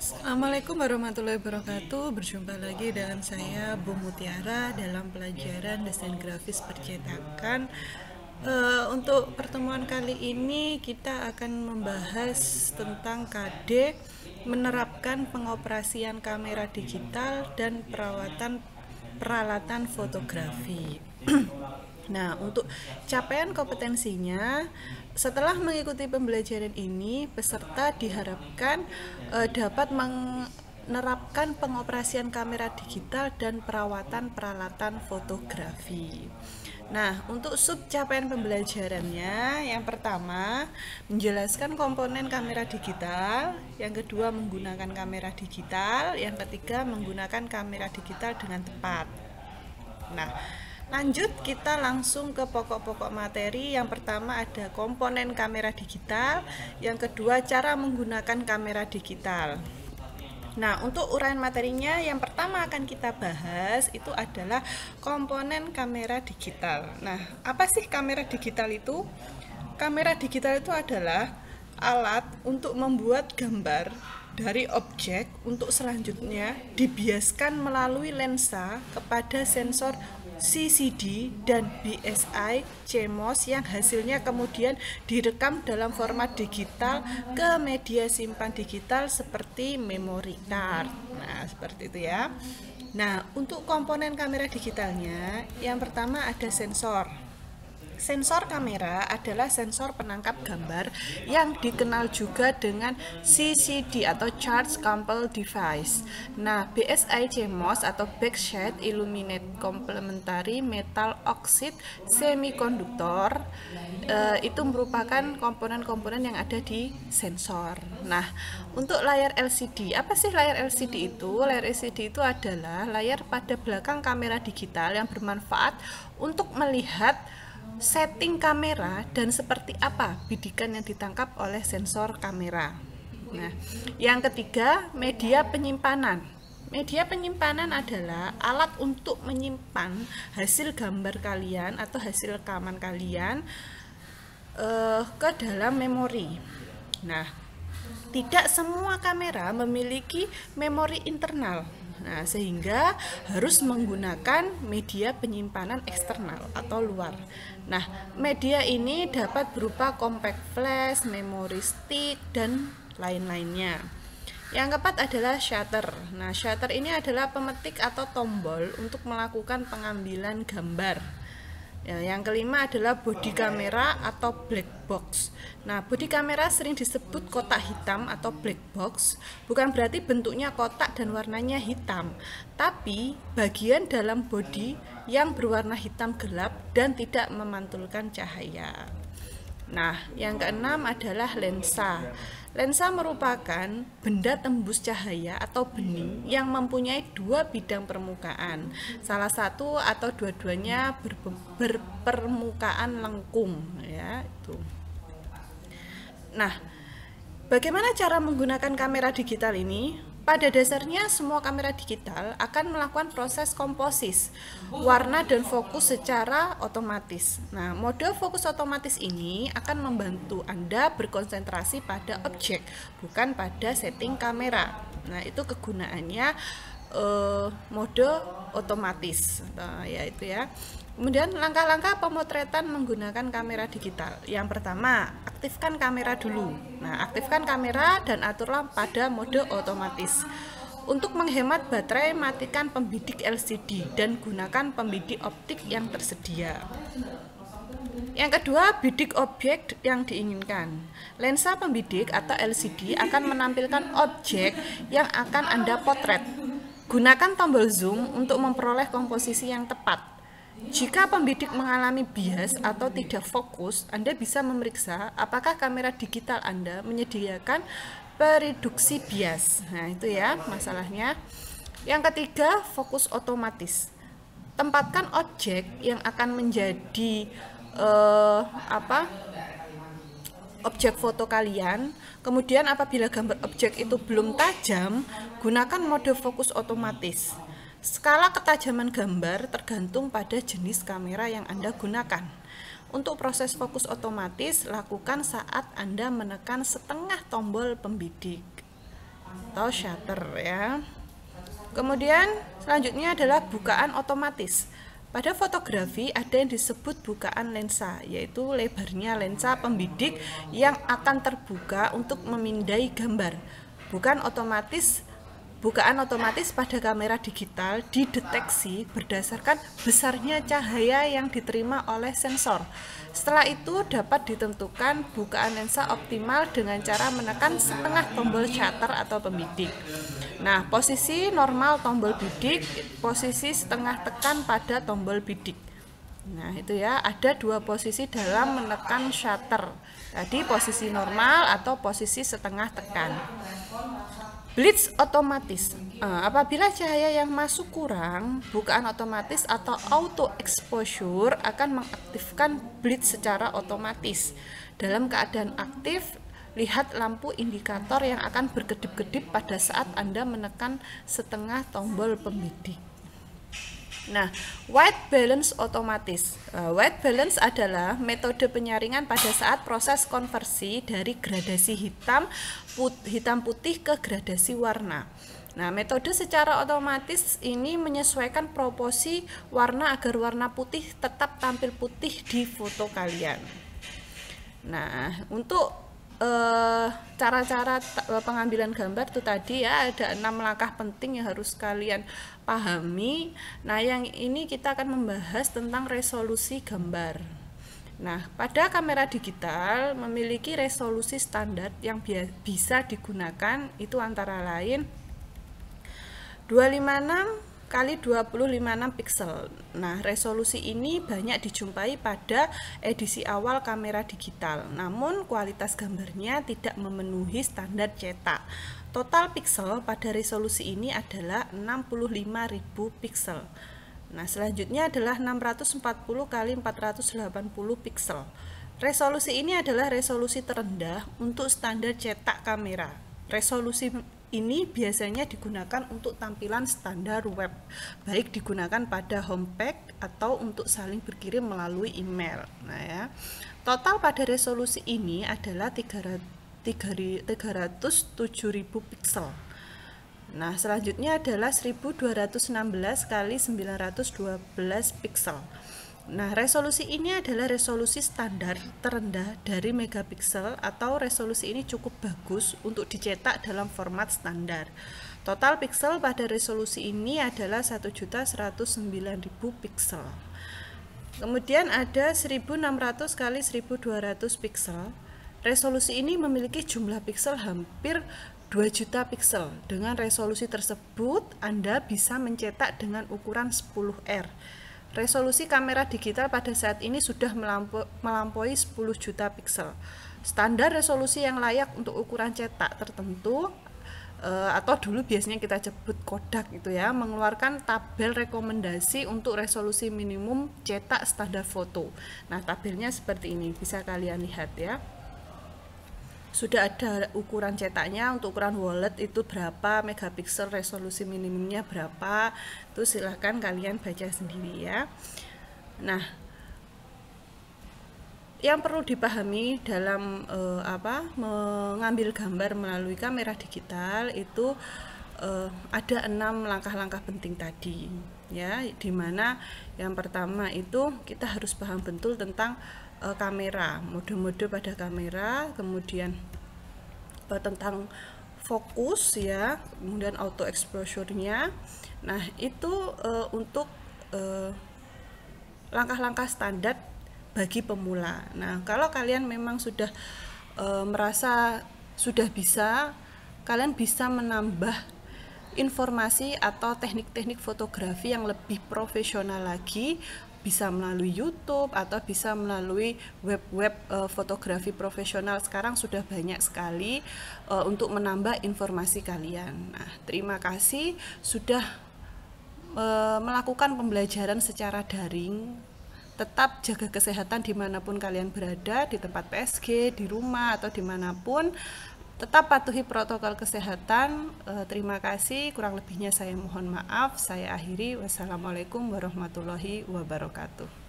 Assalamualaikum warahmatullahi wabarakatuh. Berjumpa lagi dengan saya Bu Mutiara dalam pelajaran desain grafis percetakan. Untuk pertemuan kali ini kita akan membahas tentang KD, menerapkan pengoperasian kamera digital dan perawatan peralatan fotografi. Nah, untuk capaian kompetensinya, setelah mengikuti pembelajaran ini, peserta diharapkan dapat menerapkan pengoperasian kamera digital dan perawatan peralatan fotografi. Nah, untuk sub capaian pembelajarannya, yang pertama menjelaskan komponen kamera digital, yang kedua menggunakan kamera digital, yang ketiga menggunakan kamera digital dengan tepat. Nah, lanjut kita langsung ke pokok-pokok materi. Yang pertama ada komponen kamera digital, yang kedua cara menggunakan kamera digital. Nah, untuk uraian materinya yang pertama akan kita bahas itu adalah komponen kamera digital. Nah, apa sih kamera digital itu? Kamera digital itu adalah alat untuk membuat gambar dari objek untuk selanjutnya dibiaskan melalui lensa kepada sensor CCD dan BSI CMOS yang hasilnya kemudian direkam dalam format digital ke media simpan digital seperti memory card. Nah, seperti itu ya. Nah, untuk komponen kamera digitalnya, yang pertama ada sensor. Sensor kamera adalah sensor penangkap gambar yang dikenal juga dengan CCD atau Charge Couple Device. Nah, BSI CMOS atau Backside Illuminated Complementary Metal Oxide Semiconductor itu merupakan komponen-komponen yang ada di sensor. Nah, untuk layar LCD, apa sih layar LCD itu? Layar LCD itu adalah layar pada belakang kamera digital yang bermanfaat untuk melihat setting kamera dan seperti apa bidikan yang ditangkap oleh sensor kamera. Nah, yang ketiga, media penyimpanan. Media penyimpanan adalah alat untuk menyimpan hasil gambar kalian atau hasil rekaman kalian ke dalam memori. Nah, tidak semua kamera memiliki memori internal. Nah, sehingga harus menggunakan media penyimpanan eksternal atau luar. Nah, media ini dapat berupa compact flash, memory stick, dan lain-lainnya. Yang keempat adalah shutter. Nah, shutter ini adalah pemetik atau tombol untuk melakukan pengambilan gambar. Ya, yang kelima adalah bodi kamera atau black box. Nah, bodi kamera sering disebut kotak hitam atau black box. Bukan berarti bentuknya kotak dan warnanya hitam, tapi bagian dalam bodi yang berwarna hitam gelap dan tidak memantulkan cahaya. Nah, yang keenam adalah lensa. Lensa merupakan benda tembus cahaya atau bening yang mempunyai dua bidang permukaan. Salah satu atau dua-duanya berpermukaan lengkung, ya, itu. Nah, bagaimana cara menggunakan kamera digital ini? Pada dasarnya semua kamera digital akan melakukan proses komposis, warna dan fokus secara otomatis. Nah, mode fokus otomatis ini akan membantu Anda berkonsentrasi pada objek, bukan pada setting kamera. Nah, itu kegunaannya mode otomatis, yaitu ya. Kemudian langkah-langkah pemotretan menggunakan kamera digital. Yang pertama, aktifkan kamera dulu. Nah, aktifkan kamera dan aturlah pada mode otomatis. Untuk menghemat baterai, matikan pembidik LCD dan gunakan pembidik optik yang tersedia. Yang kedua, bidik objek yang diinginkan. Lensa pembidik atau LCD akan menampilkan objek yang akan Anda potret. Gunakan tombol zoom untuk memperoleh komposisi yang tepat. Jika pembidik mengalami bias atau tidak fokus, Anda bisa memeriksa apakah kamera digital Anda menyediakan pereduksi bias. Nah, itu ya masalahnya. Yang ketiga, fokus otomatis. Tempatkan objek yang akan menjadi objek foto kalian. Kemudian apabila gambar objek itu belum tajam, gunakan mode fokus otomatis. Skala ketajaman gambar tergantung pada jenis kamera yang Anda gunakan. Untuk proses fokus otomatis, lakukan saat Anda menekan setengah tombol pembidik. atau shutter ya. Kemudian selanjutnya adalah bukaan otomatis. Pada fotografi ada yang disebut bukaan lensa, yaitu lebarnya lensa pembidik yang akan terbuka untuk memindai gambar. Bukaan otomatis pada kamera digital dideteksi berdasarkan besarnya cahaya yang diterima oleh sensor. Setelah itu dapat ditentukan bukaan lensa optimal dengan cara menekan setengah tombol shutter atau pembidik. Nah, posisi normal tombol bidik, posisi setengah tekan pada tombol bidik. Nah, itu ya, ada dua posisi dalam menekan shutter. Tadi posisi normal atau posisi setengah tekan. Blitz otomatis. Apabila cahaya yang masuk kurang, bukaan otomatis atau auto exposure akan mengaktifkan blitz secara otomatis. Dalam keadaan aktif, lihat lampu indikator yang akan berkedip-kedip pada saat Anda menekan setengah tombol pembidik. Nah, white balance otomatis. White balance adalah metode penyaringan pada saat proses konversi dari gradasi hitam putih ke gradasi warna. Nah, metode secara otomatis ini menyesuaikan proporsi warna agar warna putih tetap tampil putih di foto kalian. Nah, untuk cara-cara pengambilan gambar itu tadi ya, ada 6 langkah penting yang harus kalian pahami. Nah, yang ini kita akan membahas tentang resolusi gambar. Nah, pada kamera digital memiliki resolusi standar yang bisa digunakan, itu antara lain 256 kali 2056 pixel. Nah, resolusi ini banyak dijumpai pada edisi awal kamera digital, namun kualitas gambarnya tidak memenuhi standar cetak. Total pixel pada resolusi ini adalah 65.000 pixel. Nah, selanjutnya adalah 640 kali 480 pixel. Resolusi ini adalah resolusi terendah untuk standar cetak kamera. Resolusi ini biasanya digunakan untuk tampilan standar web, baik digunakan pada homepage atau untuk saling berkirim melalui email. Nah ya, total pada resolusi ini adalah 307.000 pixel. Nah, selanjutnya adalah 1216 kali 912 pixel. Nah, resolusi ini adalah resolusi standar terendah dari megapiksel, atau resolusi ini cukup bagus untuk dicetak dalam format standar. Total pixel pada resolusi ini adalah 1.109.000 pixel. Kemudian ada 1600 kali 1200 pixel. Resolusi ini memiliki jumlah pixel hampir 2 juta pixel. Dengan resolusi tersebut, Anda bisa mencetak dengan ukuran 10R. Resolusi kamera digital pada saat ini sudah melampaui 10 juta pixel. Standar resolusi yang layak untuk ukuran cetak tertentu atau dulu biasanya kita sebut Kodak itu ya, mengeluarkan tabel rekomendasi untuk resolusi minimum cetak standar foto. Nah, tabelnya seperti ini, bisa kalian lihat ya. Sudah ada ukuran cetaknya. Untuk ukuran wallet itu berapa megapiksel, resolusi minimumnya berapa, itu silahkan kalian baca sendiri ya. Nah, yang perlu dipahami dalam mengambil gambar melalui kamera digital itu ada 6 langkah-langkah penting tadi ya, dimana yang pertama itu kita harus paham betul tentang kamera, mode-mode pada kamera, kemudian tentang fokus ya, kemudian auto exposure-nya. Nah, itu untuk langkah-langkah standar bagi pemula. Nah, kalau kalian memang sudah merasa sudah bisa, kalian bisa menambah informasi atau teknik-teknik fotografi yang lebih profesional lagi, bisa melalui YouTube atau bisa melalui web-web fotografi profesional. Sekarang sudah banyak sekali untuk menambah informasi kalian. Nah, terima kasih sudah melakukan pembelajaran secara daring. Tetap jaga kesehatan dimanapun kalian berada, di tempat PSG, di rumah atau dimanapun. Tetap patuhi protokol kesehatan. Terima kasih, kurang lebihnya saya mohon maaf. Saya akhiri. Wassalamualaikum warahmatullahi wabarakatuh.